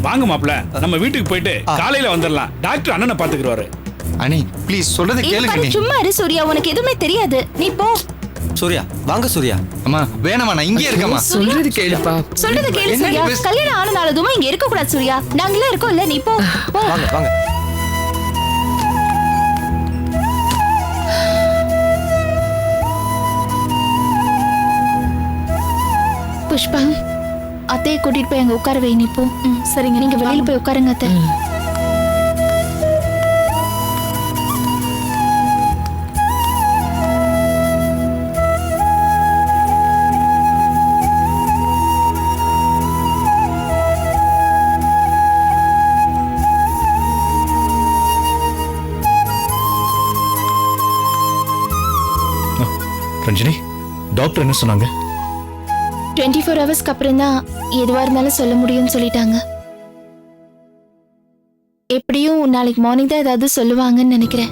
வாங்க மாப்ள, நம்ம வீட்டுக்கு போயிட்டு காலையில வந்துடலாம். டாக்டர் அண்ணனை பாத்துக்குறாரு. அனி ப்ளீஸ் சொல்றத கேளுங்க நீ. சும்மா இரு சூர்யா, உனக்கு எதுவுமே தெரியாது. நீ போ. சூர்யா வாங்க சூர்யா. அம்மா வேணாமா, நான் இங்கே இருக்கமா. சொல்றது கேளுப்பா. சொல்றது கேளு சூர்யா. கல்யாணம் ஆனனாலதும் இங்க இருக்க கூடாது சூர்யா. நாங்களே இருக்கோம்ல, நீ போ. வாங்க வாங்க. புஷ்பா, அத்தையை கூட்டிட்டு போய் அங்க உட்கார வை. நீ போ. சரிங்க, நீங்க வெளியில போய் உட்காருங்க அத்தை. ரஞ்சினி, டாக்டர் என்ன சொன்னாங்க? 24 ஹவர்ஸ்க்கு அப்புறம் தான் எதுவா இருந்தாலும் சொல்ல முடியும்னு சொல்லிட்டாங்க. எப்படியும் நாளைக்கு மார்னிங் தான் ஏதாவது சொல்லுவாங்கன்னு நினைக்கிறேன்.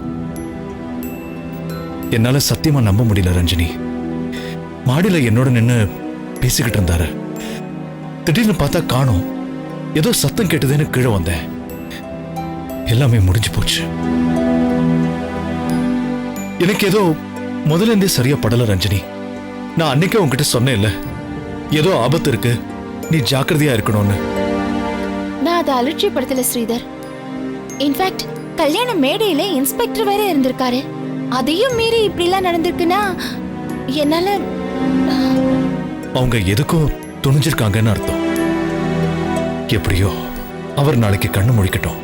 என்னால சத்தியமா நம்ப முடியல ரஞ்சினி. மாடியில என்னோட நின்னு பேசிக்கிட்டு இருந்தாரு. திடீர்னு பார்த்தா காணோம். ஏதோ சத்தம் கேட்டதுன்னு கீழே வந்தேன். எல்லாமே முடிஞ்சு போச்சு. எனக்கு ஏதோ முதல்ல இருந்தே சரியா படல ரஞ்சினி. நான் அன்னைக்கே உன்கிட்ட சொன்னேன்ல, ஏதோ ஆபத்து இருக்கு, நீ ஜாக்கிரதையா இருக்கணும்னு. நான் அதை அலட்சியப்படுத்தல ஸ்ரீதர். இன்ஃபேக்ட் கல்யாண மேடையில இன்ஸ்பெக்டர் வேற இருந்திருக்காரு. அதையும் மீறி இப்படி எல்லாம் நடந்திருக்குன்னா என்னால. அவங்க எதுக்கோ துணிஞ்சிருக்காங்கன்னு அர்த்தம். எப்படியோ அவர் நாளைக்கு கண்ணு முழிக்கட்டும்.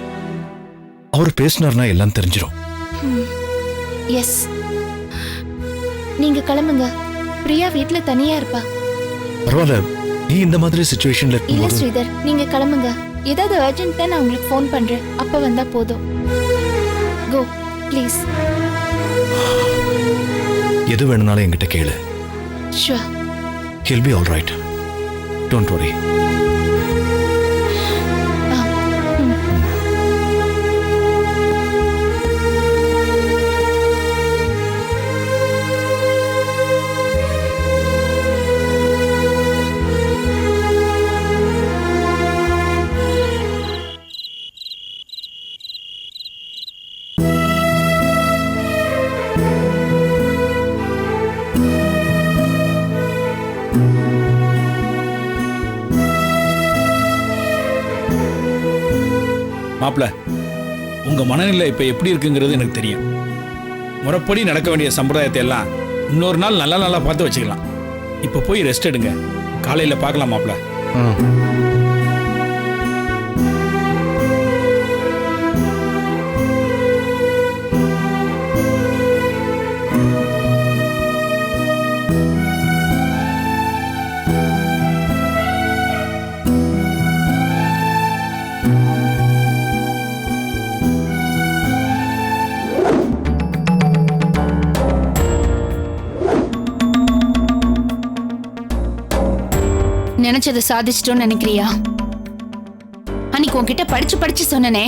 அவர் பேசினார்னா எல்லாம் தெரிஞ்சிடும். எஸ், நீங்க கிளம்புங்க. பிரியா வீட்ல தனியா இருப்பா. பரவாயில்ல, நீ இந்த மாதிரி சிச்சுவேஷன்ல இல்ல இருக்கும்போது ஸ்ரீதர், நீங்க கிளம்புங்க. ஏதாவது அர்ஜென்ட்டா நான் உங்களுக்கு ஃபோன் பண்றேன். அப்ப வந்தா போதும். Go please. எது வேணும்னாலும் என்கிட்ட கேளு. Sure. He'll be all right. Don't worry. மாப்ள, உங்க மனநிலை இப்ப எப்படி இருக்குங்கிறது எனக்கு தெரியும். முறைப்படி நடக்க வேண்டிய சம்பிரதாயத்தை எல்லாம் இன்னொரு நாள் நல்லா பார்த்து வச்சுக்கலாம். இப்ப போய் ரெஸ்ட் எடுங்க. காலையில பார்க்கலாம் மாப்ள. நினைச்சதை சாதிச்சிட்டோன்னு நினைக்கிறியா? அன்னைக்கு உன்கிட்ட படிச்சு சொன்னனே,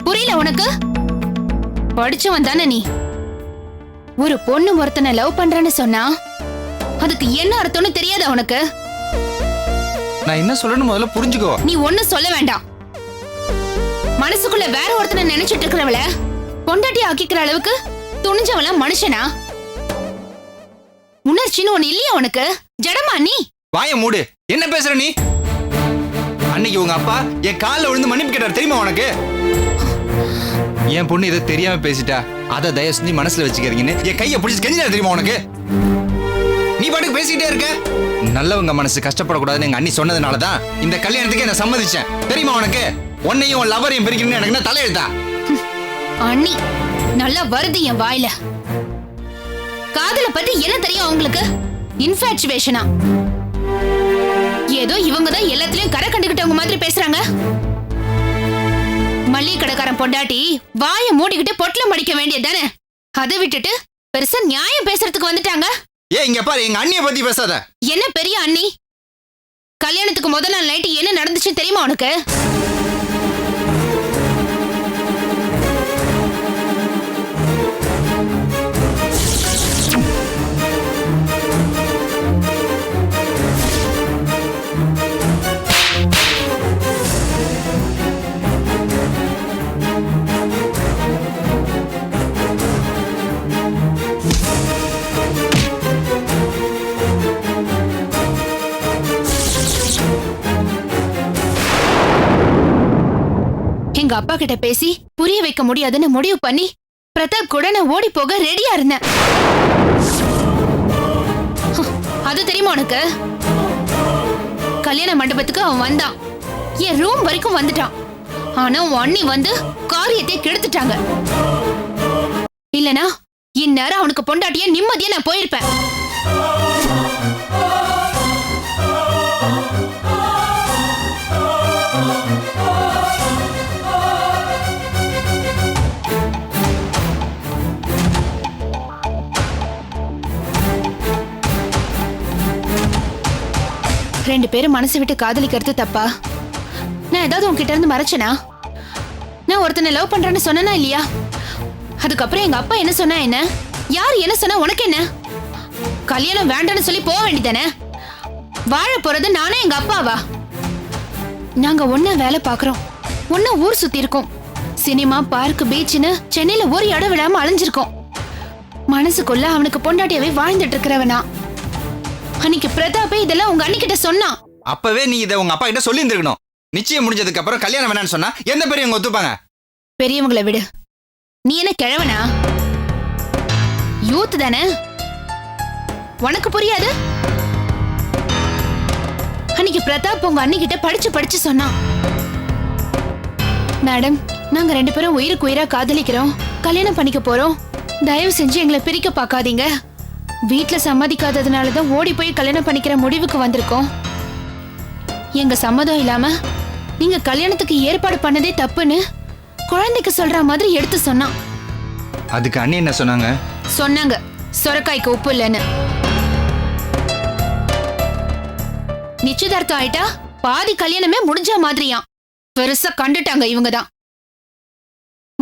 புரியல உனக்கு? படிச்சவன் தானே நீ. ஒரு பொண்ணு ஒருத்தனை லவ் பண்றேன்னு சொன்னா அதுக்கு என்ன அர்த்தம்னு தெரியாதா உனக்கு? நான் என்ன சொல்லணும் முதல்ல புரிஞ்சுக்கோ. நீ ஒண்ணு சொல்ல வேண்டாம். மனசுக்குள்ள வேற ஒருத்தனை நினைச்சிட்டு இருக்கிறவள பொண்டாட்டி ஆக்கிக்கிற அளவுக்கு துணிஞ்சவள மனுஷனா? உணர்ச்சின்னு ஒண்ணு இல்லையா உனக்கு? ஜடமா நீ? வாய மூடு. என்ன பேசுற நீ? அன்னைக்கு உங்க அப்பா என் காலில் விழுந்து மன்னிப்பு கேட்டார் தெரியுமா உனக்கு? என் பொண்ணு இதை தெரியாம பேசிட்டா, அதை தயவு செஞ்சு மனசுல வச்சுக்கிறீங்கன்னு என் கையை பிடிச்சி கெஞ்சினா தெரியுமா உனக்கு? நீ பாட்டுக்கு பேசிக்கிட்டே இருக்க. நல்லவங்க மனசு கஷ்டப்படக்கூடாதுன்னு எங்க அண்ணி சொன்னதுனாலதான் இந்த கல்யாணத்துக்கு என்ன சம்மதிச்சேன் தெரியுமா உனக்கு? உன்னையும் உன் லவரையும் பிரிக்கணும்னு எனக்கு என்ன தலையெழுத்தா? அண்ணி நல்லா வருது என் வாயில. காதல பத்தி என்ன தெரியும் உங்களுக்கு? இன்ஃபாச்சுவேஷனா? ஏதோ இவங்க தான் எல்லாத்துலயும் கரை கண்டுகிட்டவங்க மாதிரி பேசுறாங்க. மல்லிகை கடைக்காரன் பொண்டாட்டி வாயை மூடிக்கிட்டு பொட்டலம் மடிக்க வேண்டியதானே? அதை விட்டுட்டு பெருசா நியாயம் பேசுறதுக்கு வந்துட்டாங்க. இங்க பாரு, எங்க அண்ணிய பத்தி பேசாத. என்ன பெரிய அண்ணி? கல்யாணத்துக்கு முதல் நாள் நைட்டு என்ன நடந்துச்சுன்னு தெரியுமா உனக்கு? எங்க அப்பா கிட்ட பேசி புரிய வைக்க முடியாதுன்னு முடிவு பண்ணி பிரதாப் கூட நான் ஓடி போக ரெடியா இருந்தேன். அது தெரியுமா உனக்கு? கல்யாண மண்டபத்துக்கு அவன் வந்தான், என் ரூம் வரைக்கும் வந்துட்டான். ஆனா உன் அண்ணி வந்து காரியத்தை கெடுத்துட்டாங்க. இல்லனா இந்நேரம் அவனுக்கு பொண்டாட்டிய நிம்மதியா நான் போயிருப்பேன். ரெண்டு பேரும் மனசு விட்டு காதலிக்கிறது தப்பா? நான் ஏதாவது உன்கிட்ட இருந்து மறைச்சனா? நான் ஒருத்தனை லவ் பண்றேன்னு சொன்னா இல்லையா? அதுக்கப்புறம் எங்க அப்பா என்ன சொன்னா என்ன, யார் என்ன சொன்னா உனக்கு என்ன? கல்யாணம் வேண்டான்னு சொல்லி போக வேண்டியதானே? வாழ போறது நானே எங்க அப்பாவா? நாங்க ஒண்ணா வேலை பாக்குறோம், ஒண்ணா ஊர் சுத்தி இருக்கோம், சினிமா பார்க் பீச்னு சென்னையில ஒரு இடம் விடாம அலைஞ்சிருக்கோம். மனசுக்குள்ள அவனுக்கு பொண்டாட்டியாவே வாழ்ந்துட்டு இருக்கிறவனா. அன்னைக்கு பிரதாப்பே இதெல்லாம் உங்க அண்ணிக்கிட்ட சொன்னான். அப்பவே நீ இதை உங்க அப்பா கிட்ட சொல்லி இருந்திருக்கணும். நிச்சயம் முடிஞ்சதுக்கு அப்புறம் கல்யாணம் வேணான்னு சொன்னா எந்த பெரியவங்க ஒத்துப்பாங்க? பெரியவங்களை விடு, நீ என்ன கிழவனா? யூத் தானே, உனக்கு புரியாது? அன்னைக்கு பிரதாப் உங்க அண்ணிக்கிட்ட படிச்சு படிச்சு சொன்னான், மேடம் நாங்க ரெண்டு பேரும் உயிருக்கு உயிரா காதலிக்கிறோம், கல்யாணம் பண்ணிக்க போறோம், தயவு செஞ்சு எங்களை பிரிக்க பார்க்காதீங்க. வீட்டுல சம்மதிக்காததுனாலதான் ஓடி போய் கல்யாணம் பண்ணிக்கிற முடிவுக்கு வந்திருக்கோம். எங்க சம்மதம் இல்லாம நீங்க கல்யாணத்துக்கு ஏற்பாடு பண்ணதே தப்புன்னு குழந்தைக்கு சொல்ற மாதிரி எடுத்து சொன்னான். அதுக்கு அண்ணி என்ன சொன்னாங்க? சொன்னாங்க சொரக்காய்க்கு உப்பு இல்லைன்னு. நிச்சயதார்த்தம் ஆயிட்டா பாதி கல்யாணமே முடிஞ்ச மாதிரியாம். பெருசா கண்டுட்டாங்க இவங்கதான்.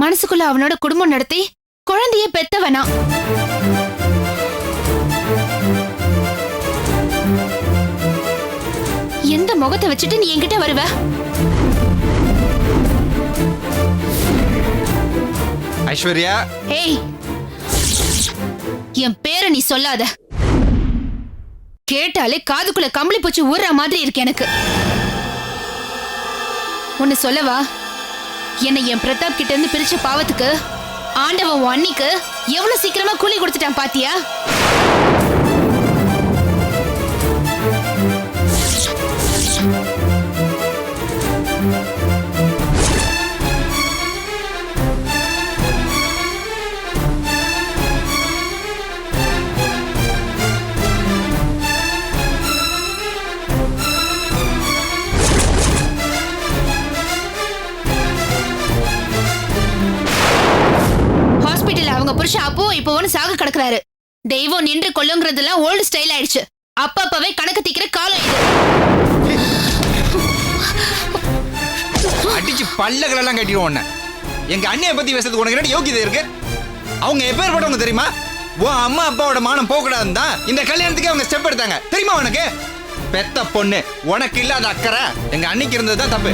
மனசுக்குள்ள அவனோட குடும்பம் நடத்தி குழந்தைய பெத்தவனா. எந்த முகத்தை வச்சுட்டு நீ என்கிட்ட வருவ? ஐஸ்வர்யா, ஏய், என் பேரை நீ சொல்லாத. கேட்டாலே காதுக்குள்ள கம்பளி பூச்சி ஊர்ற மாதிரி இருக்கு எனக்கு. ஒன்னு சொல்லவா? என்னை என் பிரதாப் கிட்ட இருந்து பிரிச்ச பாவத்துக்கு ஆண்டவன் உன் அண்ணிக்கு எவ்வளவு சீக்கிரமா கூலி கொடுத்துட்டான் பாத்தியா? ஹாஸ்பிட்டல் அவங்க புருஷன் அப்போ இப்போ ஒன்னு சாக கிடக்குறாரு. தெய்வம் நின்று கொள்ளுங்கிறதுலாம் ஓல்டு ஸ்டைல் ஆயிடுச்சு. அப்பப்பவே கணக்கு தீக்கிற காலம் இது. அடிச்சு பல்லகளெல்லாம் கட்டிடுவோம் உன்னை. எங்க அண்ணியை பத்தி பேசுறதுக்கு உனக்கு என்ன யோகியதை இருக்கு? அவங்க எப்பேற்பட்டவங்க தெரியுமா? உன் அம்மா அப்பாவோட மானம் போகக்கூடாதுன்னு தான் இந்த கல்யாணத்துக்கு அவங்க ஸ்டெப் எடுத்தாங்க. தெரியுமா உனக்கு? பெத்த பொண்ணு உனக்கு இல்லாத அக்கறை எங்க அன்னிக்கு இருந்ததுதான் தப்பு.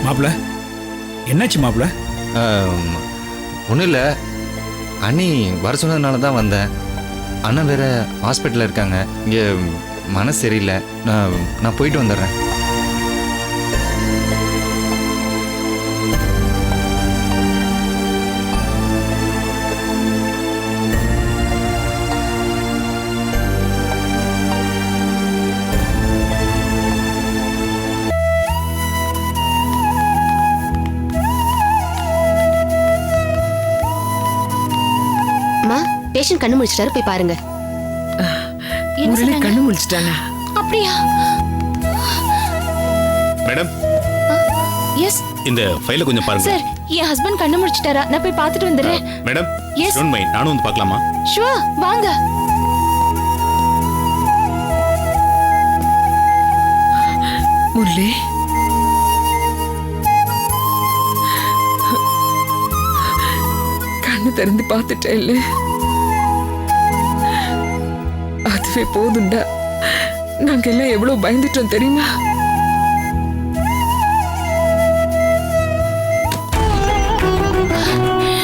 மாப்பிள என்னாச்சு மாப்பிள? ஒன்றும் இல்லை, அண்ணி வர சொன்னதுனால தான் வந்தேன். அண்ணன் வேற ஹாஸ்பிட்டலில் இருக்காங்க, இங்கே மனசு சரியில்லை. நான் போயிட்டு வந்துடுறேன். பேஷண்ட் கண்ணு முடிச்சிட்டாரு, போய் பாருங்க. முரளி கண்ணு முடிச்சிட்டானா? அப்படியா? மேடம், எஸ் இந்த ஃபைலை கொஞ்சம் பாருங்க. சார், என் ஹஸ்பண்ட் கண்ணு முடிச்சிட்டாரா? நான் போய் பார்த்துட்டு வந்துடுறேன். Madam, Yes. டோன்ட் மைண்ட், நானும் வந்து பார்க்கலாமா? ஷுவர், வாங்க. முரளி, கண்ணு திறந்து பார்த்துட்டேன் இல்ல, அதுவே போதும்டா. நாங்க எல்லாம் எவ்வளவு பயந்துட்டோம் தெரியுமா?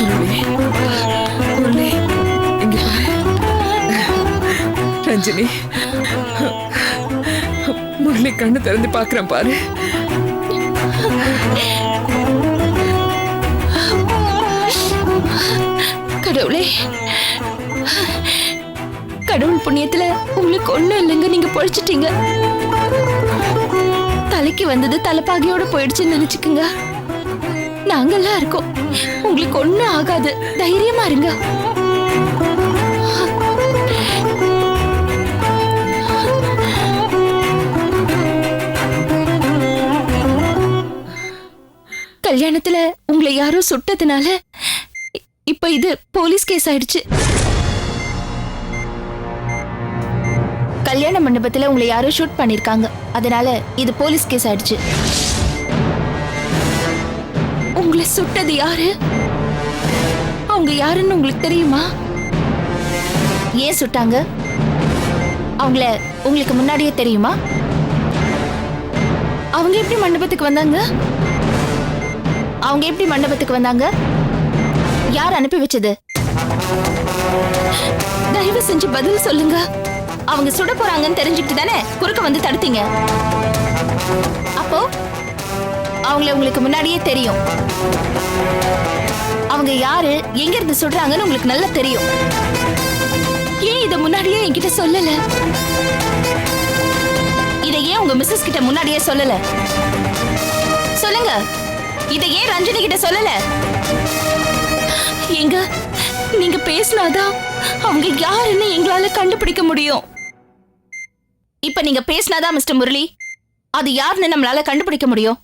முரளி, முரளி, இங்க பாரு. ரஞ்சினி, முரளி கண்ணு திறந்து பார்க்கறேன் பாரு. கடவுளே, கடவுள் புண்ணியத்துல உங்களுக்கு ஒண்ணும் இல்லைங்க, நீங்க பொழைச்சிட்டீங்க. தலைக்கு வந்தது தலைப்பாகையோட போயிடுச்சுன்னு நினைச்சுக்குங்க. நாங்கெல்லாம் இருக்கோம், உங்களுக்கு ஒண்ணும் ஆகாது, தைரியமா இருங்க. கல்யாணத்துல உங்களை யாரோ சுட்டதுனால இப்ப இது போலீஸ் கேஸ் ஆயிடுச்சு. கல்யாண மண்டபத்துல உங்களை யாரோ ஷூட் பண்ணிருக்காங்க, அதனால இது போலீஸ் கேஸ் ஆயிடுச்சு. உங்களை சுட்டது யாரு? அவங்க யாருன்னு உங்களுக்கு தெரியுமா? ஏன் சுட்டாங்க? அவங்கள உங்களுக்கு முன்னாடியே தெரியுமா? அவங்க எப்படி மண்டபத்துக்கு வந்தாங்க? அவங்க எப்படி மண்டபத்துக்கு வந்தாங்க? யார் அனுப்பி வச்சது? தயவு செஞ்சு பதில் சொல்லுங்க. அவங்க சுட போறாங்கன்னு தெரிஞ்சுக்கிட்டு தானே குறுக்க வந்து தடுத்தீங்க. அப்போ அவங்கள உங்களுக்கு முன்னாடியே தெரியும். அவங்க யாரு, எங்க இருந்து சுடுறாங்கன்னு உங்களுக்கு நல்லா தெரியும். ஏன் இத முன்னாடியே என்கிட்ட சொல்லல? இத ஏன் உங்க மிஸ்ஸஸ் கிட்ட முன்னாடியே சொல்லல? சொல்லுங்க, இத ஏன் ரஞ்சினி கிட்ட சொல்லல? எங்க நீங்க பேசினாதான் அவங்க யாருன்னு எங்களால கண்டுபிடிக்க முடியும். இப்ப நீங்க பேசினாதான் மிஸ்டர் முரளி அது யாருன்னு நம்மளால கண்டுபிடிக்க முடியும்.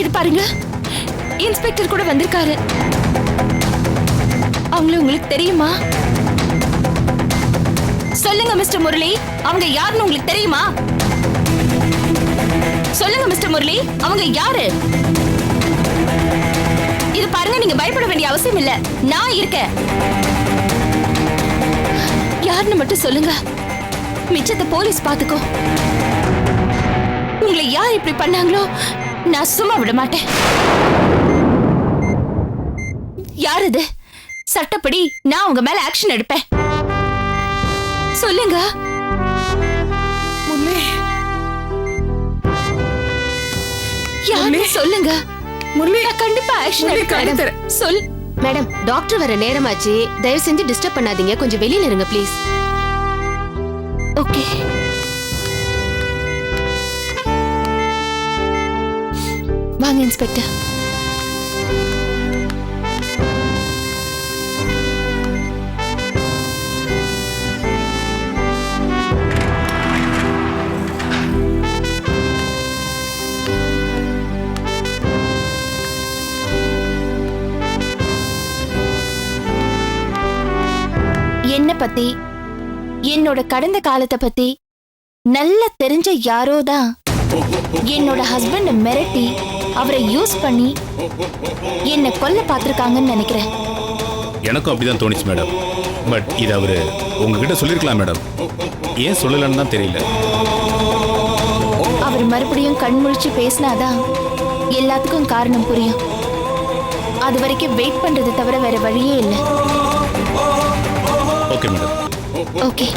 இது பாருங்க, இன்ஸ்பெக்டர் கூட வந்திருக்காரு. அவங்கள உங்களுக்கு தெரியுமா? சொல்லுங்க மிஸ்டர் முரளி, அவங்க யாருன்னு உங்களுக்கு தெரியுமா? சொல்லுங்க மிஸ்டர் முரளி, அவங்க யாரு? இது பாருங்க, நீங்க பயப்பட வேண்டிய அவசியம் இல்ல, நான் இருக்கேன். யாருன்னு மட்டும் சொல்லுங்க, மிச்சத்தை போலீஸ் பாத்துக்கோ. உங்களை யார் இப்படி பண்ணாங்களோ நான் சும்மா விட மாட்டேன். யார் இது? சட்டப்படி நான் உங்க மேல ஆக்ஷன் எடுப்பேன். சொல்லுங்க. யாரு சொல்லுங்க. முரளி, நான் கண்டிப்பா ஆக்ஷன் எடுக்கிறேன். சொல். மேடம், டாக்டர் வர நேரமாச்சு, தயவு செஞ்சு டிஸ்டர்ப் பண்ணாதீங்க, கொஞ்சம் வெளியில இருங்க ப்ளீஸ். ஓகே. வாங்க இன்ஸ்பெக்டர். என்ன பத்தி, என்னோட கடந்த காலத்தை பத்தி நல்லா தெரிஞ்ச யாரோதான் என்னோட ஹஸ்பண்ட மிரட்டி அவரை யூஸ் பண்ணி என்ன கொல்ல பார்த்திருக்காங்கன்னு நினைக்கிறேன். எனக்கும் அப்படிதான் தோணுச்சு மேடம். பட் இது அவரு உங்ககிட்ட சொல்லிருக்கலாம் மேடம். ஏன் சொல்லலன்னு தான் தெரியல. அவர் மறுபடியும் கண்முழிச்சு பேசினாதான் எல்லாத்துக்கும் காரணம் புரியும். அது வரைக்கும் வெயிட் பண்றது தவிர வேற வழியே இல்லை. Okay madam. ஓகே.